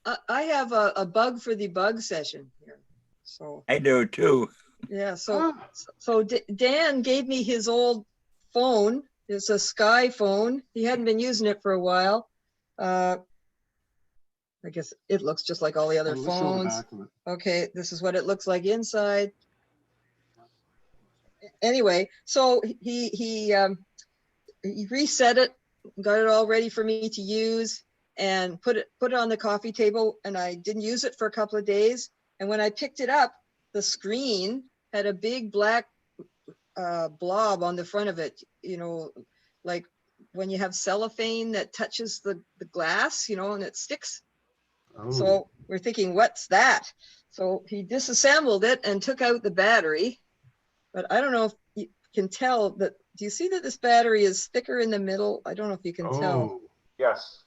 I have a bug for the bug session here. So I do too. yeah, so Dan gave me his old phone. It's a Sky phone. He hadn't been using it for a while. I guess it looks just like all the other phones. Okay, this is what it looks like inside. Anyway, so he reset it, got it all ready for me to use, and put it on the coffee table. And I didn't use it for a couple of days. And when I picked it up, the screen had a big black blob on the front of it. You know, like when you have cellophane that touches the glass, you know, and it sticks. Oh. So we're thinking, what's that? So he disassembled it and took out the battery. But I don't know if you can tell that. Do you see that this battery is thicker in the middle? I don't know if you can tell. Yes.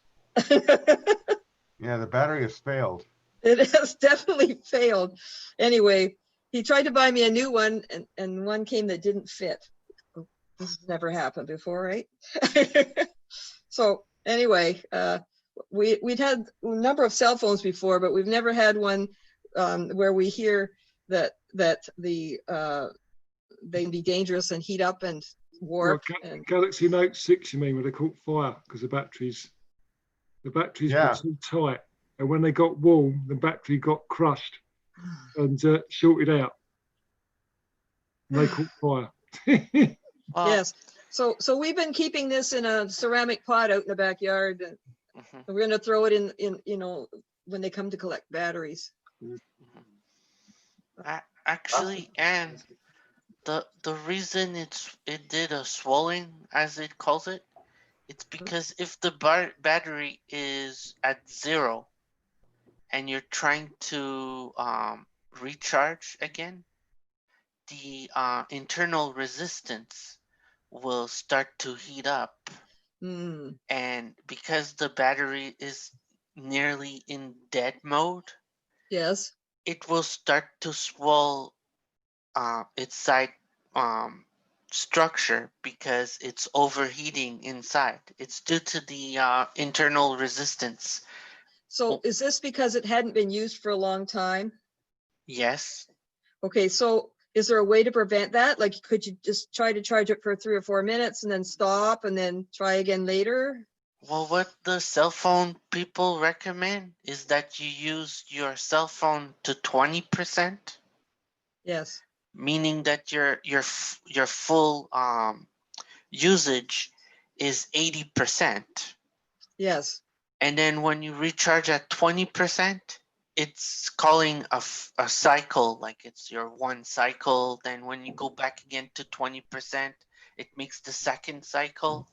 Yeah, the battery has failed. It has definitely failed. Anyway, he tried to buy me a new one, and one came that didn't fit. This has never happened before, right? So anyway, we'd had a number of cell phones before, but we've never had one where we hear that the they can be dangerous and heat up and warp. Well, Galaxy Note 6, you mean, where they caught fire because the batteries were too tight, and when they got warm, the battery got crushed and shorted out, and they caught fire. Yes. So we've been keeping this in a ceramic pot out in the backyard, and we're going to throw it in you know, when they come to collect batteries. Actually, and the reason it did a swelling, as it calls it, it's because if the battery is at 0 and you're trying to recharge again, the internal resistance will start to heat up. And because the battery is nearly in dead mode, yes, it will start to swell its side structure because it's overheating inside. It's due to the internal resistance. So is this because it hadn't been used for a long time? Yes. Okay, so is there a way to prevent that? Like, could you just try to charge it for 3 or 4 minutes and then stop and then try again later? Well, what the cell phone people recommend is that you use your cell phone to 20%. Yes. Meaning that your full usage is 80%. Yes. And then when you recharge at 20%, it's calling a cycle, like it's your one cycle. Then when you go back again to 20%, it makes the second cycle.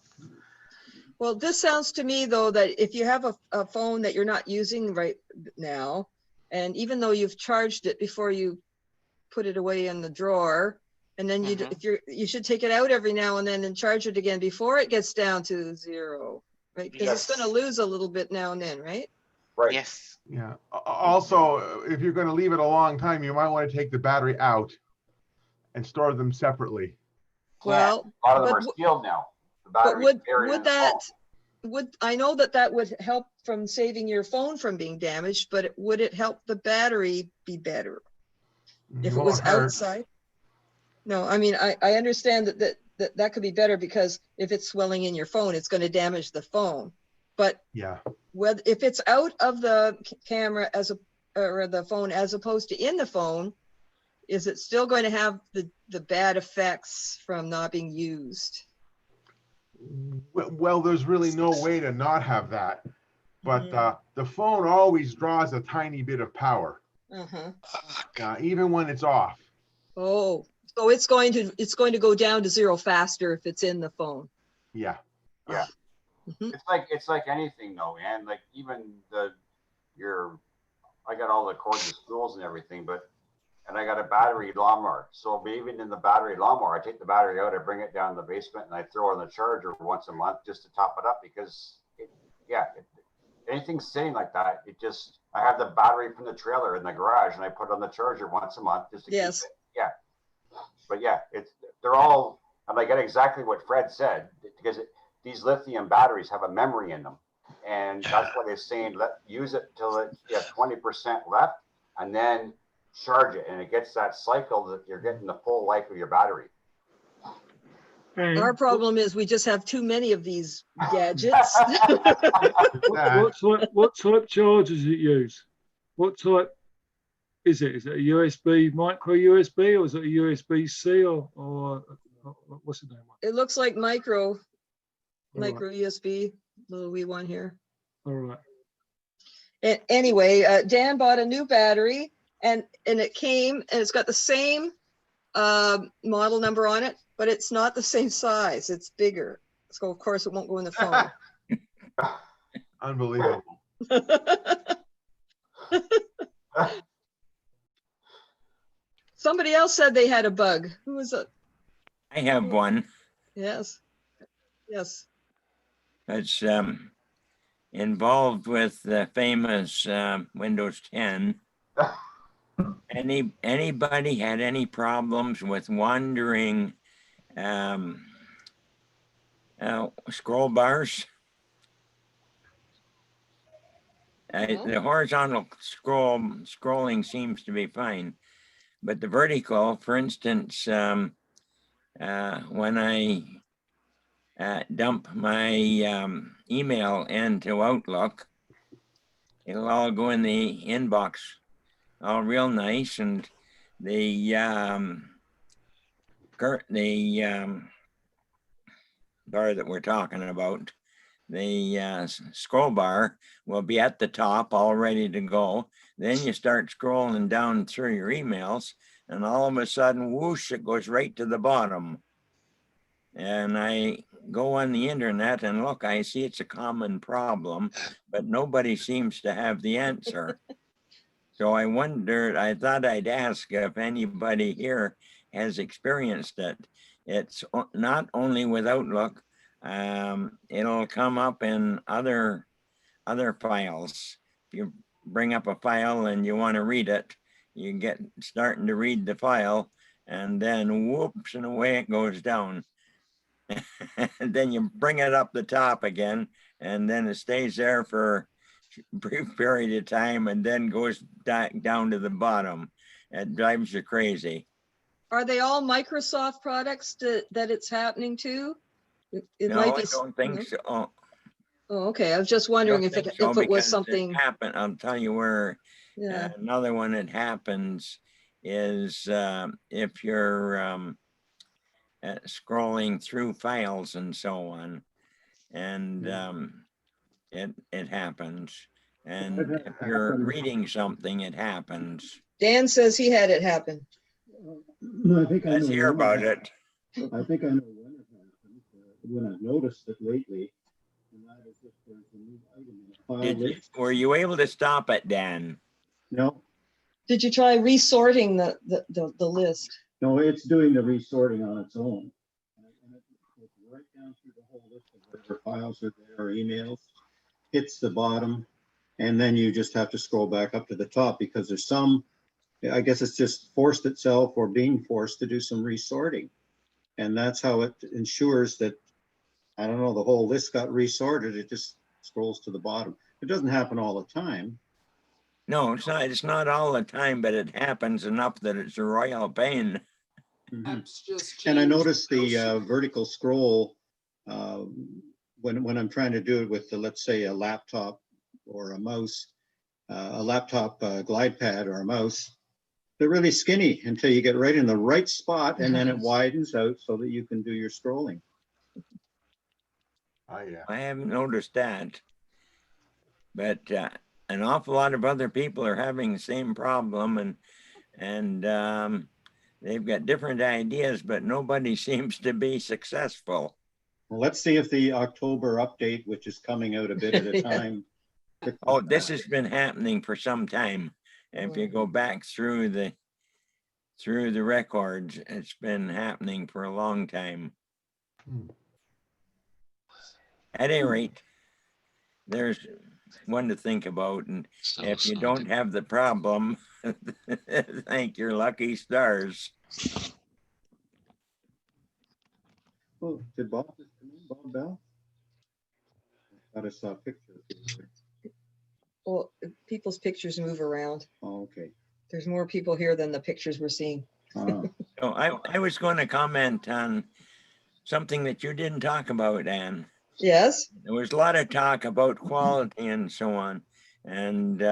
Well, this sounds to me, though, that if you have a phone that you're not using right now, and even though you've charged it before you put it away in the drawer, and then you should take it out every now and then and charge it again before it gets down to 0, right? Because it's going to lose a little bit now and then, right? Right. Yes. Yeah. Also, if you're going to leave it a long time, you might want to take the battery out and store them separately. Well, a lot of them are sealed now. But would I know that would help from saving your phone from being damaged, but would it help the battery be better if it was outside? No, I mean, I understand that could be better, because if it's swelling in your phone, it's going to damage the phone. But yeah, if it's out of the camera or the phone as opposed to in the phone, is it still going to have the bad effects from not being used? Well, there's really no way to not have that, but the phone always draws a tiny bit of power, even when it's off. Oh, so it's going to go down to 0 faster if it's in the phone. Yeah. Yeah. It's like anything though, man. Like even I got all the cords and spools and everything, and I got a battery lawnmower. So even in the battery lawnmower, I take the battery out, I bring it down in the basement, and I throw in the charger once a month just to top it up, because anything sitting like that, I have the battery from the trailer in the garage, and I put on the charger once a month just to keep it. Yeah. But yeah, they're all, and I get exactly what Fred said, because these lithium batteries have a memory in them, And that's what it's saying. Use it till you have 20% left, and then charge it. And it gets that cycle that you're getting the full life of your battery. Our problem is we just have too many of these gadgets. What type charger does it use? What type is it? Is it a USB, micro USB, or is it a USB-C, or what's the name? It looks like micro All right. USB, little wee one here. All right. Anyway, Dan bought a new battery, and it came, and it's got the same model number on it, but it's not the same size. It's bigger. So of course it won't go in the phone. Unbelievable. Somebody else said they had a bug. Who was it? I have one. Yes. Yes. It's involved with the famous Windows 10. Anybody had any problems with wandering scroll bars? No. The horizontal scrolling seems to be fine, but the vertical, for instance, when I dump my email into Outlook, it'll all go in the inbox, all real nice, and the bar that we're talking about, the scroll bar, will be at the top, all ready to go. Then you start scrolling down through your emails, and all of a sudden, whoosh, it goes right to the bottom. And I go on the internet and look, I see it's a common problem, but nobody seems to have the answer. So I wondered, I thought I'd ask if anybody here has experienced it. It's not only with Outlook, it'll come up in other files. If you bring up a file and you want to read it, you get starting to read the file, and then whoops, and away it goes down. And then you bring it up the top again, and then it stays there for a brief period of time and then goes down to the bottom. It drives you crazy. Are they all Microsoft products that it's happening to? It No, might be. I don't think so. Oh, okay. I was just wondering if it was something. Happened. I'll tell you where. Yeah. Another one that happens is if you're scrolling through files and so on, and it happens. And if you're reading something, it happens. Dan says he had it happen. No, I think I Let's know hear about it. I think I know when it happened, when I've noticed it lately. And that is if there's a new item in a file list. Were you able to stop it, Dan? No, Did you try resorting the list? no, it's doing the resorting on its own. And it goes right down through the whole list of whatever files are there or emails, hits the bottom, and then you just have to scroll back up to the top because there's some, I guess it's just forced itself or being forced to do some resorting. And that's how it ensures that, I don't know, the whole list got resorted. It just scrolls to the bottom. It doesn't happen all the time. No, it's not all the time, but it happens enough that it's a royal pain. And I noticed the vertical scroll when I'm trying to do it with, let's say, a laptop or a mouse, a laptop glide pad or a mouse. They're really skinny until you get right in the right spot, and then it widens out so that you can do your scrolling. Oh, yeah. I haven't noticed that, but an awful lot of other people are having the same problem, and they've got different ideas, but nobody seems to be successful. Well, let's see if the October update, which is coming out a bit at a time. Oh, this has been happening for some time. If you go back through the records, it's been happening for a long time. At any rate, there's one to think about, and if you don't have the problem, thank your lucky stars. Oh, did Bob just come in? Bob Bell? thought I saw a picture. Well, people's pictures move around. Oh, okay. There's more people here than the pictures we're seeing. Ah, So I was going to comment on something that you didn't talk about, Ann. Yes. There was a lot of talk about quality and so on. And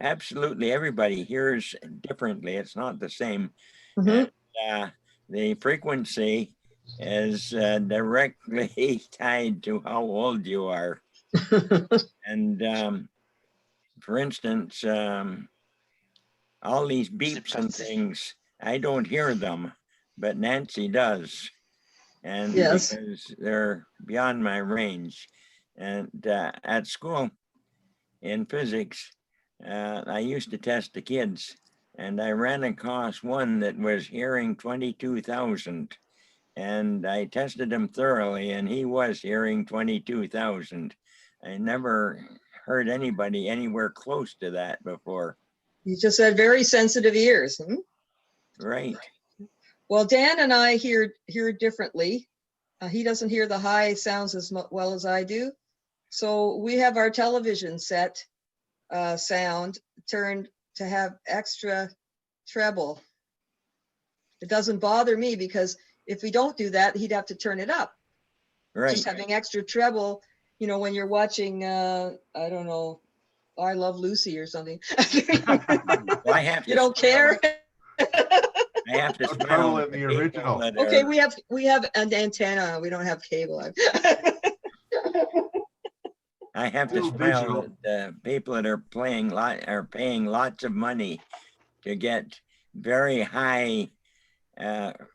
absolutely everybody hears differently. It's not the same. Mhm. And the frequency is directly tied to how old you are. And for instance, all these beeps and things, I don't hear them, but Nancy does. And Yes. because they're beyond my range. And at school in physics, I used to test the kids, and I ran across one that was hearing 22,000. And I tested him thoroughly, and he was hearing 22,000. I never heard anybody anywhere close to that before. You just had very sensitive ears. Right. Well, Dan and I hear differently. He doesn't hear the high sounds as well as I do. So we have our television set sound turned to have extra treble. It doesn't bother me because if we don't do that, he'd have to turn it up. Right. Just having extra treble, you know, when you're watching, I don't know, I Love Lucy or something. Well, I have to You don't care? I have to No smile trouble at in the people original. that Okay, are- we have an antenna. We don't have cable. I have to Still smile digital. at the people that are paying lots of money to get very high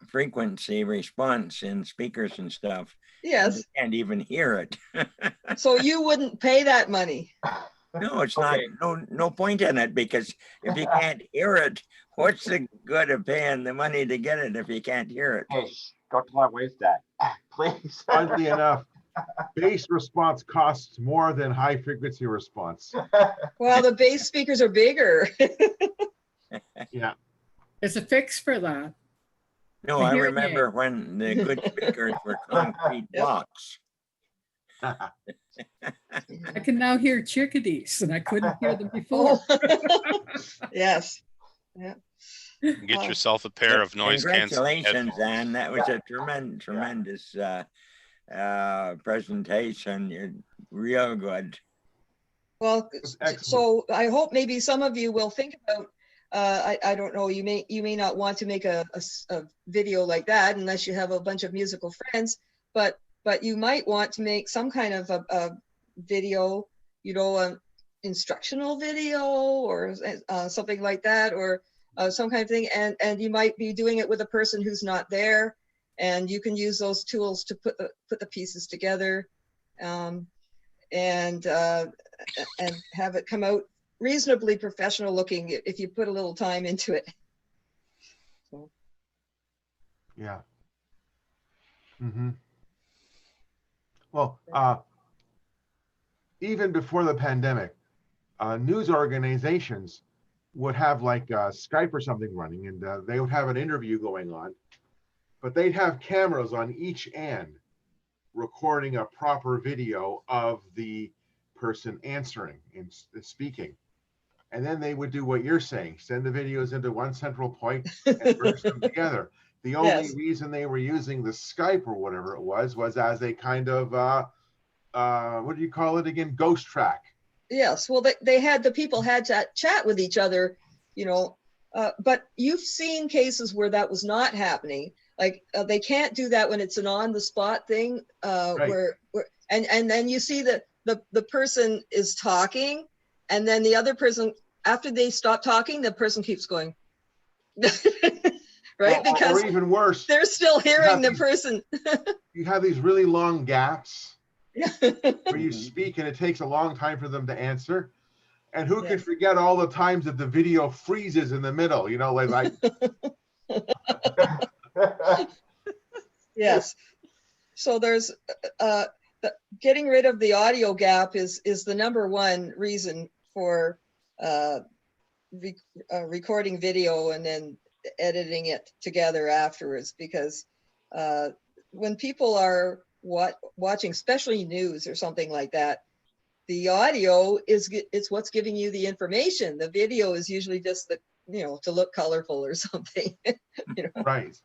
frequency response in speakers and stuff. And Yes. they can't even hear it. So you wouldn't pay that money. No, it's not. No point in it, because if you can't hear it, what's the good of paying the money to get it if you can't hear it? Hey, don't waste that, please. Oddly enough, bass response costs more than high frequency response. Well, the bass speakers are bigger. Yeah. There's a fix for that. No, A I hearing remember when the good speakers were concrete Yep. blocks. I can now hear chickadees and I couldn't hear them before. Oh. Yes. Yeah. Get yourself a pair of noise canceling Congratulations, headphones. Ann. That was a tremendous presentation. You're real good. Well, was excellent. so I hope maybe some of you will think about, I don't know, you may not want to make a video like that unless you have a bunch of musical friends, but you might want to make some kind of a video, you know, an instructional video or something like that, or some kind of thing. And you might be doing it with a person who's not there, and you can use those tools to put the pieces together, and have it come out reasonably professional looking if you put a little time into it. So. Yeah. Mm-hmm. Well, even before the pandemic, news organizations would have like Skype or something running, and they would have an interview going on, but they'd have cameras on each end recording a proper video of the person answering and speaking. And then they would do what you're saying, send the videos into one central point and merge them together. The only Yes. reason they were using the Skype or whatever it was as a kind of, what do you call it again? Ghost track. Yes, well, the people had to chat with each other, you know, but you've seen cases where that was not happening. Like they can't do that when it's an on the spot thing, Right. where and then you see that the person is talking, and then the other person, after they stop talking, the person keeps going. Right? Or Because even worse, they're still hearing the these- person. you have these really long gaps where you Mhm. speak and it takes a long time for them to answer. And who can Yes. forget all the times that the video freezes in the middle, you know, like Yes. So there's getting rid of the audio gap is the number one reason for recording video and then editing it together afterwards, because when people are watching, especially news or something like that, the audio it's what's giving you the information. The video is usually just to look colorful or something. Right.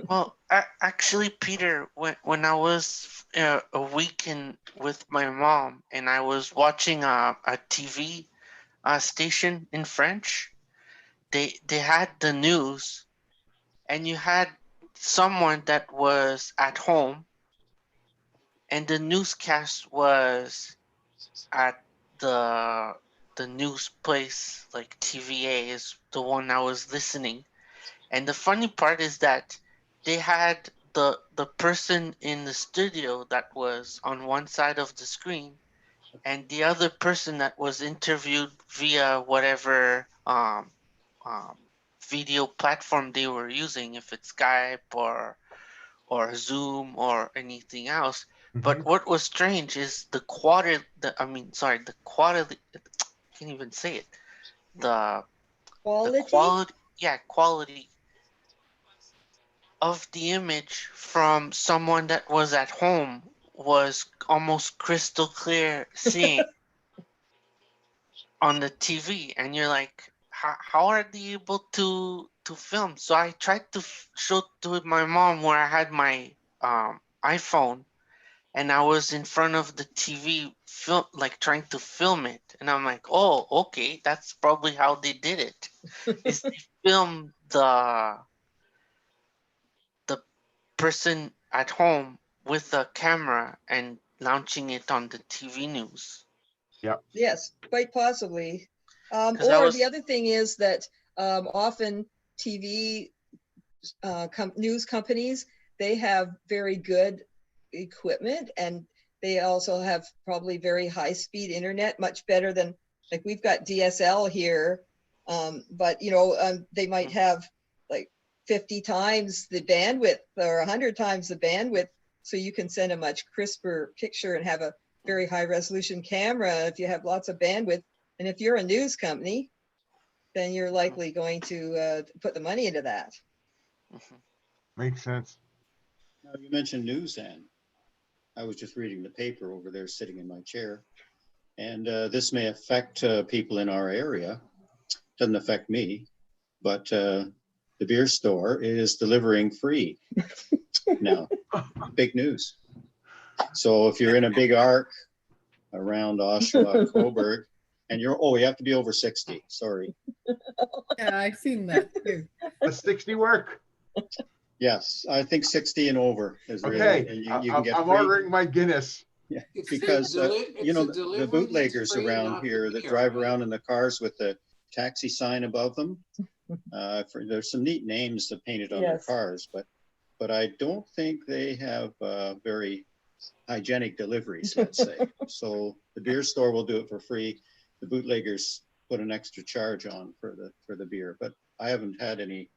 Well, actually, Peter, when I was a weekend with my mom and I was watching a TV station in French, they had the news, and you had someone that was at home, and the newscast was at the news place, like TVA is the one I was listening. And the funny part is that they had the person in the studio that was on one side of the screen, and the other person that was interviewed via whatever video platform they were using, if it's Skype or Zoom or anything else. But what was strange is the quality. The quality. I can't even say it. The quality. Yeah, quality of the image from someone that was at home was almost crystal clear seeing on the TV, and you're like, how are they able to film? So I tried to show to my mom where I had my iPhone, and I was in front of the TV trying to film it, and I'm like, oh, okay, that's probably how they did it. Is they filmed the person at home with a camera and launching it on the TV news. Yep. Yes, quite possibly. Or the other thing is that often TV news companies, they have very good equipment, and they also have probably very high-speed internet, much better than, like, we've got DSL here, but they might have like 50 times the bandwidth or 100 times the bandwidth, so you can send a much crisper picture and have a very high resolution camera if you have lots of bandwidth. And if you're a news company, then you're likely going to put the money into that. Makes sense. Now, you mentioned news, Ann. I was just reading the paper over there sitting in my chair, and this may affect people in our area. Doesn't affect me, but the beer store is delivering free now. Big news. So if you're in a big arc around Oshawa, Coburg, and you have to be over 60. Sorry. Yeah, I've seen that too. Does 60 work? Yes, I think 60 and over is really. Okay, And you can get I'm free. ordering my Guinness. Yeah, because the bootleggers around here that drive around in the cars with the taxi sign above them. There's some neat names that painted on their cars, but I don't think they have very hygienic deliveries, let's say. So the beer store will do it for free. The bootleggers put an extra charge on for the beer, but I haven't had any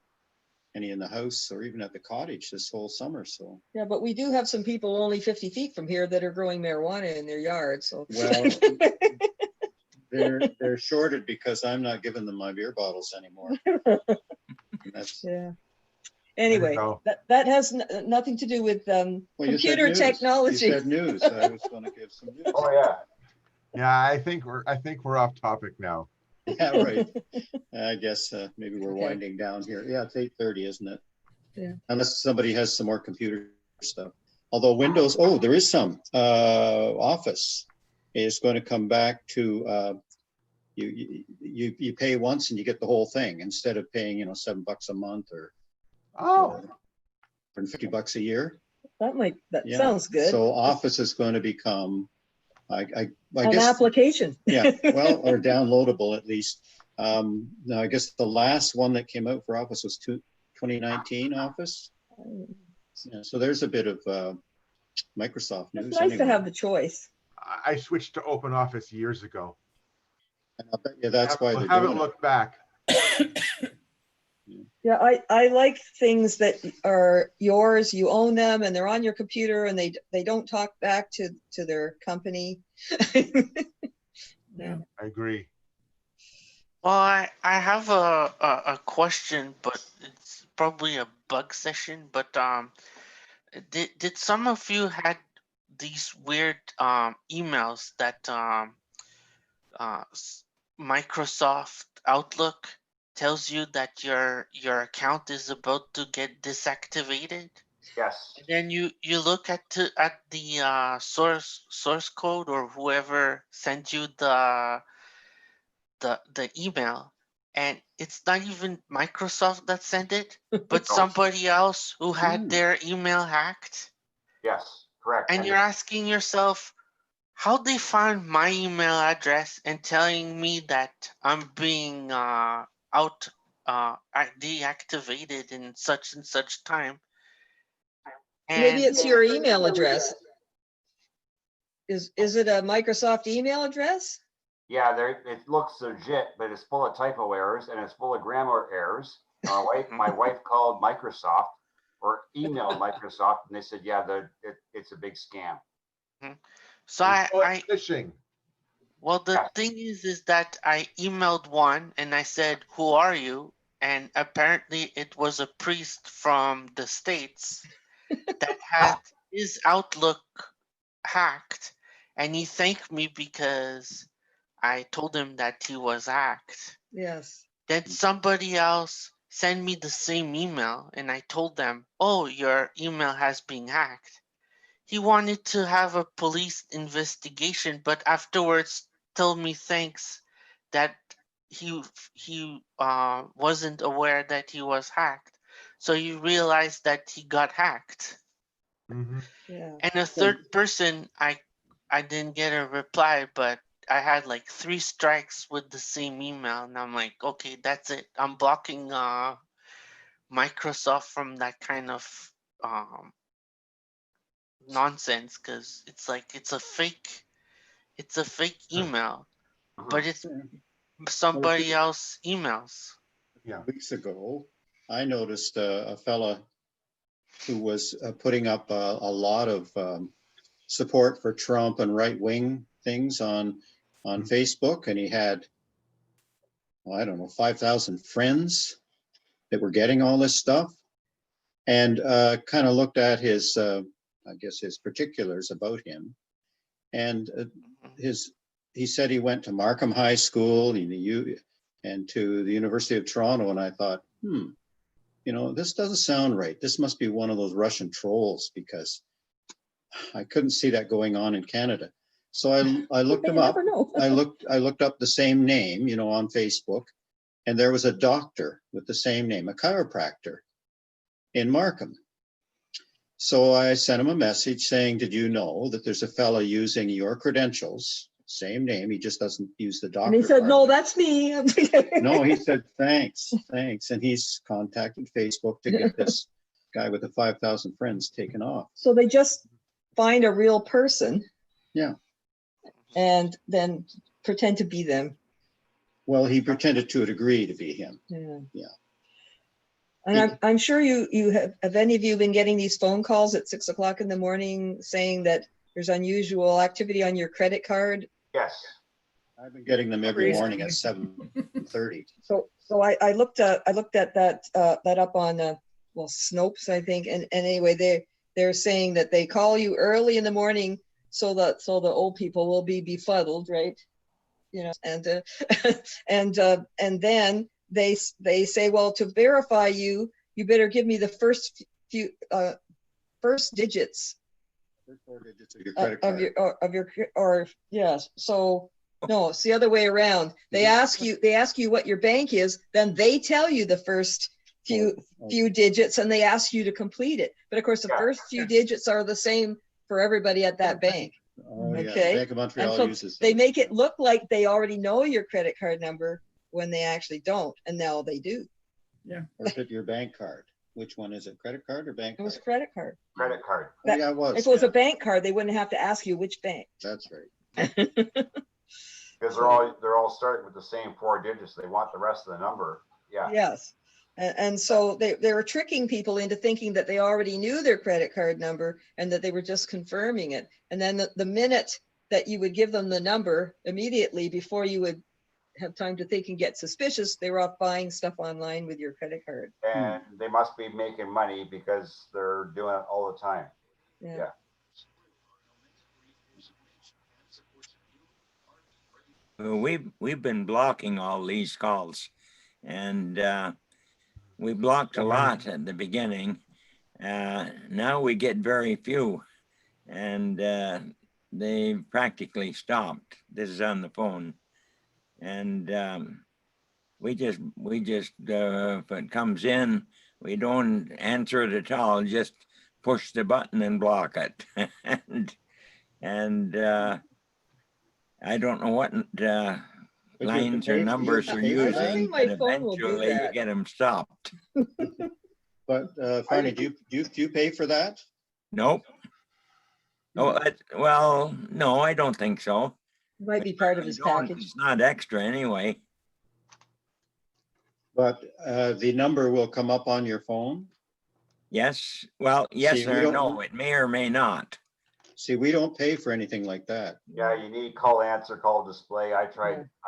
in the house or even at the cottage this whole summer. So yeah, but we do have some people only 50 feet from here that are growing marijuana in their yard. So well, they're shorted because I'm not giving them my beer bottles anymore. That's anyway, that has nothing to do with computer technology. You said news. I was going to give some news. Oh yeah. Yeah, I think we're off topic now. Yeah, right. I guess maybe we're winding down here. Yeah, it's 8:30, isn't it? Yeah. Unless somebody has some more computer stuff. Although Windows, there is some. Office is going to come back to you pay once and you get the whole thing instead of paying $7 a month or $150 a year. That sounds good. So Office is going to become I an guess, application. Yeah, well, or downloadable at least. Now, I guess the last one that came out for Office was 2019 Office. Yeah, so there's a bit of Microsoft news. It's nice to have the choice. I switched to Open Office years ago. And I'll bet you that's why they're haven't doing looked back. Yeah, I like things that are yours, you own them, and they're on your computer, and they don't talk back to their company. Yeah, I agree. Well, I have a question, but it's probably a bug session. But did some of you had these weird emails that Microsoft Outlook tells you that your account is about to get desactivated. Yes. And then you look at the source code, or whoever sent you the email, and it's not even Microsoft that sent it, but No. somebody else who had their email hacked. Yes, correct. And you're asking yourself, how they found my email address and telling me that I'm being deactivated in such and such time. Maybe And it's your email address. Is it a Microsoft email address? Yeah, it looks legit, but it's full of typo errors and it's full of grammar errors. My wife called Microsoft or emailed Microsoft, and they said, yeah, it's a big scam. So phishing. Well, the thing is that I emailed one and I said, "Who are you?" And apparently it was a priest from the States that had his Outlook hacked, and he thanked me because I told him that he was hacked. Yes. Then somebody else sent me the same email, and I told them, "Oh, your email has been hacked." He wanted to have a police investigation, but afterwards told me thanks that he wasn't aware that he was hacked. So he realized that he got hacked. Yeah. And a third person, I didn't get a reply, but I had like 3 strikes with the same email, and I'm like, okay, that's it. I'm blocking Microsoft from that kind of nonsense, because it's like it's a fake email, but it's somebody else emails. Yeah. Weeks ago, I noticed a fella who was putting up a lot of support for Trump and right-wing things on Facebook, and he had, well, I don't know, 5,000 friends that were getting all this stuff, and kind of looked at his, I guess, his particulars about him, and he said he went to Markham High School and to the University of Toronto, and I thought, this doesn't sound right. This must be one of those Russian trolls, because I couldn't see that going on in Canada. So I looked him up. I looked up the same name, on Facebook, and there was a doctor with the same name, a chiropractor in Markham. So I sent him a message saying, did you know that there's a fella using your credentials, same name, he just doesn't use the doctor. And he said, part. no, that's me. No, he said, thanks. And he's contacted Facebook to get this guy with the 5,000 friends taken off. So they just find a real person. Yeah. And then pretend to be them. Well, he pretended to a degree to be him. Yeah. And I'm sure you have any of you been getting these phone calls at 6 o'clock in the morning saying that there's unusual activity on your credit card? Yes. I've been getting them every morning at 7:30. So I looked at that up on Snopes, I think, and anyway they're saying that they call you early in the morning so the old people will be befuddled, right? And then they say, well, to verify you better give me the first digits. First 4 digits of your credit card. Yes. So no, it's the other way around. They ask you what your bank is, then they tell you the first few digits and they ask you to complete it. But of course, the first few digits are the same for everybody at that bank. Oh, yeah. Okay. Bank of Montreal so uses they make it look like they already know your credit card number when they actually don't, and now they do. Yeah. Or is it your bank card? Which one is it? Credit card or bank card? It was credit card. Credit card. Oh, yeah, it was. If it was a bank card, they wouldn't have to ask you which bank. That's right. Because they're all starting with the same 4 digits. They want the rest of the number. Yeah. Yes. And so they were tricking people into thinking that they already knew their credit card number and that they were just confirming it. And then the minute that you would give them the number, immediately before you would have time to think and get suspicious, they were off buying stuff online with your credit card. And they must be making money because they're doing it all the time. Yeah. Well, we've been blocking all these calls, and we blocked a lot at the beginning. Now we get very few, and they practically stopped. This is on the phone, and we just if it comes in, we don't answer it at all. Just push the button and block it, and I don't know what lines or numbers are you have to pay for that? using, I think my and phone will do eventually you that. get them stopped. But Franny, do you pay for that? Nope. Oh, well, no, I don't think so. Might be part of his I don't. package. It's not extra anyway. But the number will come up on your phone? Yes, well, yes See, we or don't- no, it may or may not. See, we don't pay for anything like that. Yeah, you need call answer, call display. I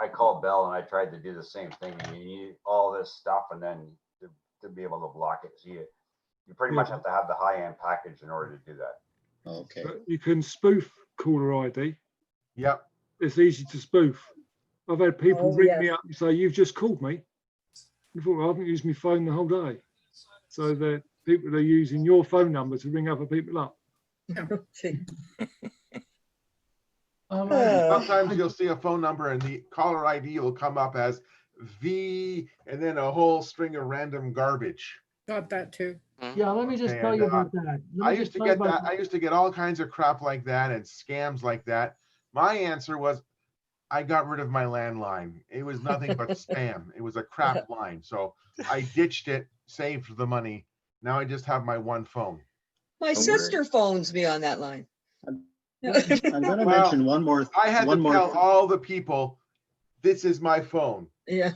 called Bell and I tried to do the same thing. You need all this stuff and then to be able to block it. So you pretty much have to have the high-end package in order to do that. Okay. But you can spoof caller ID. Yep. It's easy to spoof. I've had people Oh, ring yes. me up and say, "You've just called me." I thought, well, I haven't used my phone the whole day. So the people are using your phone number to ring other people up. Sometimes you'll see a phone number and the caller ID will come up as V and then a whole string of random garbage. Got that too. Yeah, let me just tell you about that. Let I me used just to tell you get about that. I used to get all kinds of crap like that and scams like that. My answer was, I got rid of my landline. It was nothing but spam. It was a crap line. So I ditched it, saved the money. Now I just have my one phone. My sister phones me on that line. I'm going to Well, mention one more. I had to tell all the people, this is my phone. Yeah.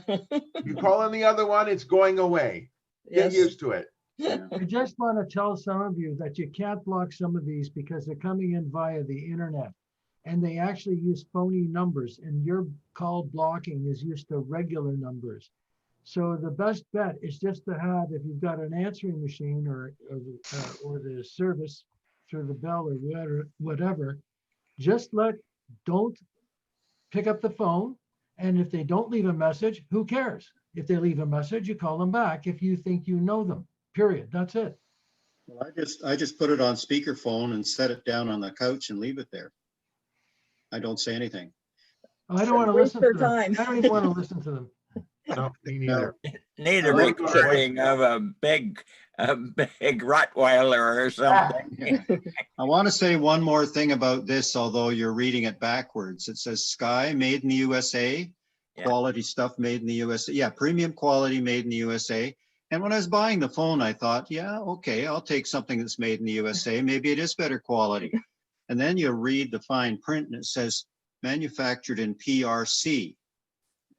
You call on the other one, it's going away. Get Yes. used to it. I just want to tell some of you that you can't block some of these because they're coming in via the internet. And they actually use phony numbers, and your call blocking is used to regular numbers. So the best bet is just to have, if you've got an answering machine or the service through the Bell or whatever, just don't pick up the phone. And if they don't leave a message, who cares? If they leave a message, you call them back if you think you know them, period. That's it. Well, I just put it on speakerphone and set it down on the couch and leave it there. I don't say anything. I don't want to Waste listen their to them. time. I don't even want to listen to them. No, me neither. Need a I like recording of a big Rottweiler or something. I want to say one more thing about this, although you're reading it backwards. It says Sky made in the USA, Yeah. quality stuff made in the USA. Yeah, premium quality made in the USA. And when I was buying the phone, I thought, yeah, okay, I'll take something that's made in the USA. Maybe it is better quality. And then you read the fine print and it says manufactured in PRC,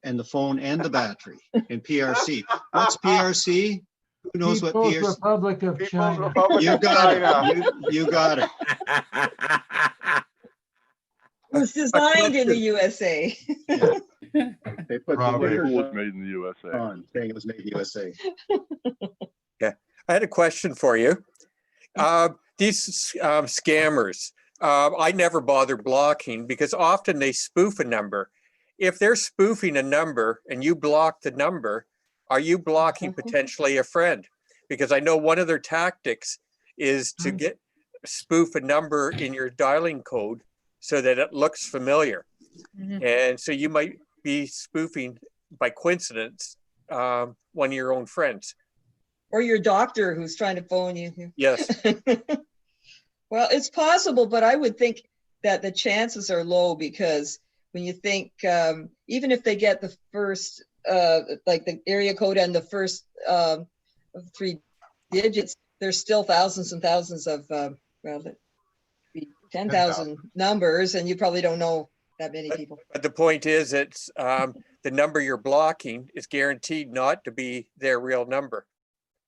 and the phone and the battery in PRC. What's PRC? Who knows what People's PRC? Republic of People's China. Republic You of got China. it. You got it. It was designed in the USA. Yeah. They put the Probably. stickers was made in the USA. on saying it was made in the USA. I had a question for you. These scammers, I never bother blocking because often they spoof a number. If they're spoofing a number and you block the number, are you blocking potentially a friend? Because I know one of their tactics is to spoof a number in your dialing code so that it looks familiar. And so you might be spoofing by coincidence one of your own friends. Or your doctor who's trying to phone you. Yes. Well, it's possible, but I would think that the chances are low because when you think, even if they get the first, like the area code and the first 3 digits, there's still thousands and thousands of, 10,000 numbers, and you probably don't know that many people. But the point is, it's the number you're blocking is guaranteed not to be their real number.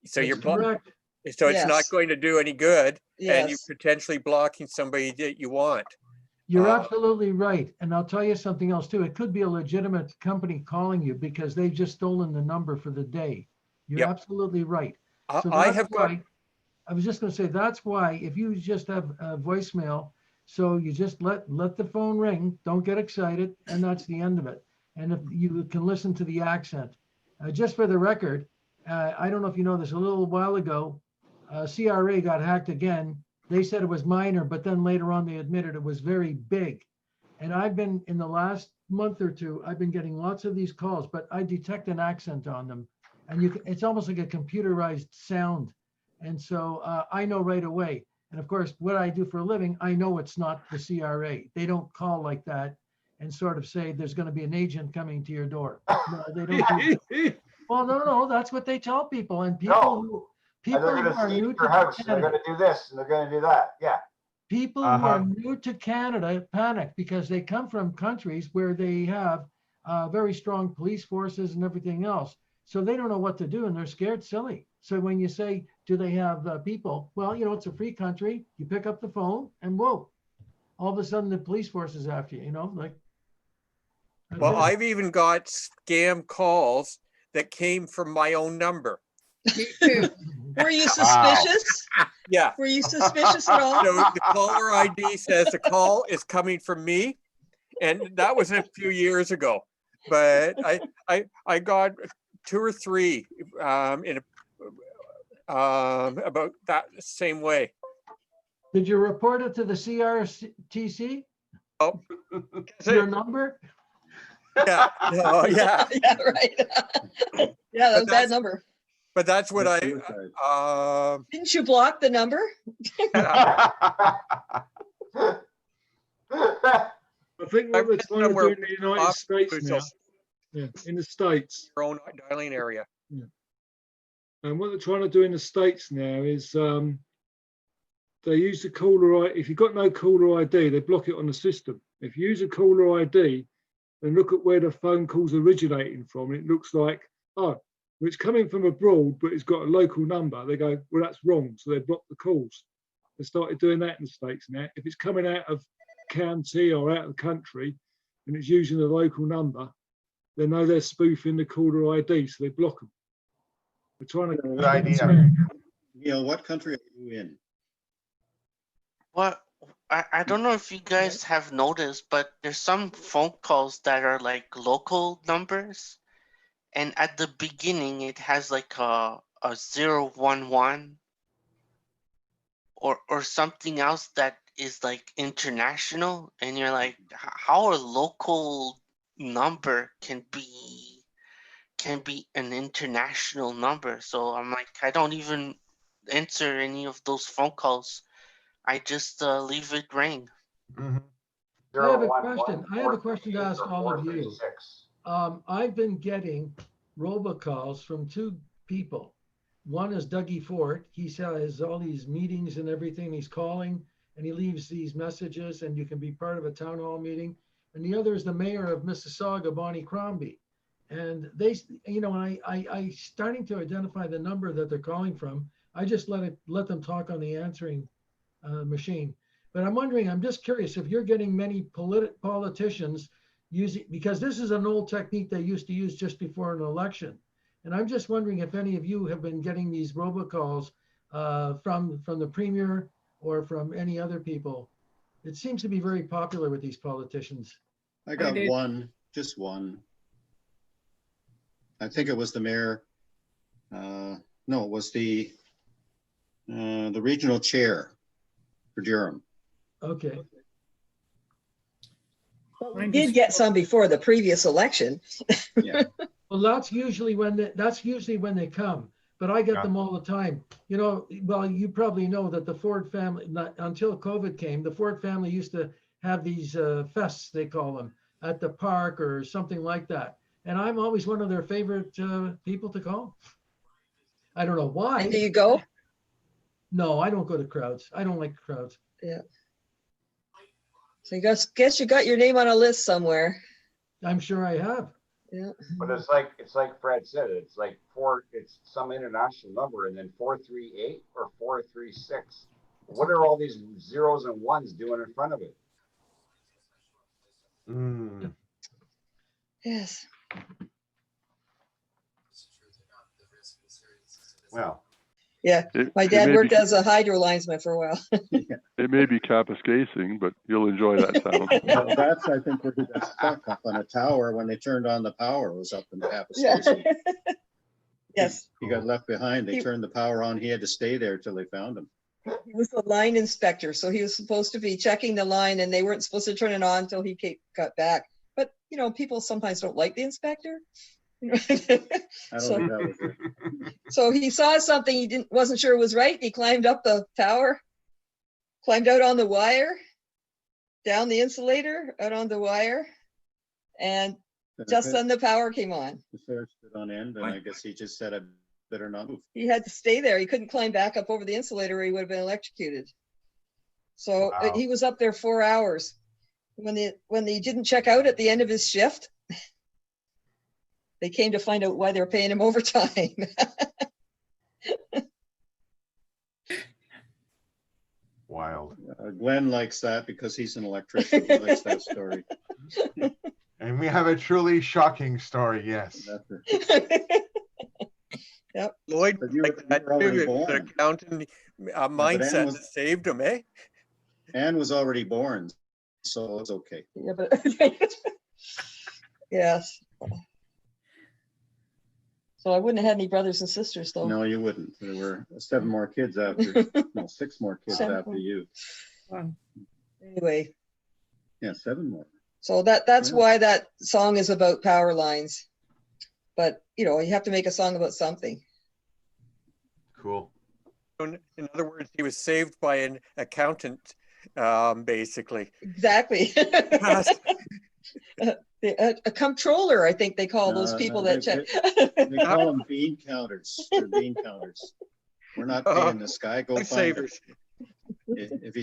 So That's you're correct. so it's not Yes. going to do any good, and you're Yes. potentially blocking somebody that you want. You're absolutely right. And I'll tell you something else too. It could be a legitimate company calling you because they've just stolen the number for the day. You're Yep. absolutely right. So I that's have got why, I was just going to say, that's why if you just have a voicemail So you just let the phone ring, don't get excited, and that's the end of it. And if you can listen to the accent. Just for the record, I don't know if you know this, a little while ago, CRA got hacked again. They said it was minor, but then later on they admitted it was very big. And I've been, in the last month or two, I've been getting lots of these calls, but I detect an accent on them. And it's almost like a computerized sound. And so I know right away. And of course, what I do for a living, I know it's not the CRA. They don't call like that and sort of say there's going to be an agent coming to your door. No, they don't do that. Well, no, that's what they tell people. And people And they're who gonna are see new your to house, and they're Canada, gonna do this, and they're gonna do that, yeah. people who are new to Canada panic because they come from countries where they have very strong police forces and everything else. So they don't know what to do and they're scared silly. So when you say, do they have people? Well, you know, it's a free country. You pick up the phone and whoa, all of a sudden the police force is after you, you know, like. Well, I've even got scam calls that came from my own number. Me too. Were you suspicious? Yeah. Were you suspicious at all? So the caller ID says the call is coming from me. And that was a few years ago. But I got 2 or 3 in about that same way. Did you report it to the CRTC? Oh, Your number? Yeah. Oh, yeah. Yeah, right. Yeah, that was a bad number. But that's what Didn't you block the number? I think what they're trying to do in the United States now, in the States, your own dialing area. Yeah. And what they're trying to do in the States now is they use the caller ID. If you've got no caller ID, they block it on the system. If you use a caller ID and look at where the phone call's originating from, it looks like, oh, well, it's coming from abroad, but it's got a local number. They go, well, that's wrong. So they block the calls. They started doing that in the States now. If it's coming out of county or out of the country and it's using a local number, they know they're spoofing the caller ID, so they block them. They're trying to. Good idea. Neil, what country are you in? What I don't know if you guys have noticed, but there's some phone calls that are like local numbers, and at the beginning it has like a 011 or something else that is like international, and you're like, how a local number can be an international number. So I'm like, I don't even answer any of those phone calls. I just leave it ring. I have a question. I have a question to ask all of you. I've been getting robocalls from 2 people. One is Dougie Ford. He has all these meetings and everything. He's calling and he leaves these messages and you can be part of a town hall meeting. And the other is the mayor of Mississauga, Bonnie Crombie. And they, you know, I starting to identify the number that they're calling from. I just let them talk on the answering machine. But I'm wondering, I'm just curious if you're getting many politicians using, because this is an old technique they used to use just before an election. And I'm just wondering if any of you have been getting these robocalls from the premier or from any other people. It seems to be very popular with these politicians. I got one, just one. I think it was the mayor. No, it was the regional chair for Durham. Okay. We did get some before the previous election. Yeah. Well, that's usually when they come, but I get them all the time. You know, well, you probably know that the Ford family, until COVID came, the Ford family used to have these fests, they call them, at the park or something like that. And I'm always one of their favorite people to call. I don't know why. And do you go? No, I don't go to crowds. I don't like crowds. Yeah. So you guess you got your name on a list somewhere. I'm sure I have. Yeah. But it's like Fred said, it's like it's some international number and then 438 or 436. What are all these zeros and ones doing in front of it? Yes. Well, Yeah, my dad worked as a hydro linesman for a while. It may be capascasing, but you'll enjoy that sound. Well, that's, I think, where he got stuck up on a tower when they turned on the power, was up in the Capastation. Yes. He got left behind. They turned the power on. He had to stay there till they found him. He was the line inspector, so he was supposed to be checking the line, and they weren't supposed to turn it on until he got back. But you know, people sometimes don't like the inspector. I don't think that was it. So he saw something he wasn't sure was right. He climbed up the tower, climbed out on the wire, down the insulator, out on the wire, and just then the power came on. The fair stood on end, and I guess he just said, "I better not move." He had to stay there. He couldn't climb back up over the insulator or he would have been electrocuted. So Wow. he was up there 4 hours. When he didn't check out at the end of his shift, they came to find out why they were paying him overtime. Wild. Glenn likes that because he's an electrician. He likes that story. And we have a truly shocking story, yes. Yep. Lloyd, But you like were that already too, born. the accountant mindset Ann that saved him, eh? Anne was already born, so it's okay. Yeah, but yes. So I wouldn't have had any brothers and sisters though. No, you wouldn't. There were 7 more kids after, no, 6 more kids 7 after more. you. Wow. Anyway, Yeah, 7 more. so that's Yeah. why that song is about power lines. But you know, you have to make a song about something. Cool. In other words, he was saved by an accountant, basically. Exactly. A comptroller, I think they call those people that check. They call them bean counters. They're bean counters. We're not paying this guy. Go find him. Savers. If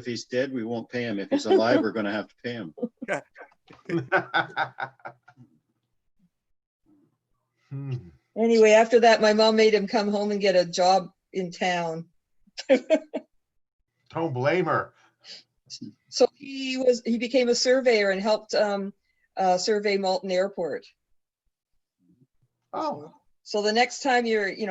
he's dead, we won't pay him. If he's alive, we're going to have to pay him. Anyway, after that, my mom made him come home and get a job in town. Don't blame her. So he became a surveyor and helped survey Malton Airport. Oh. So the next time you're,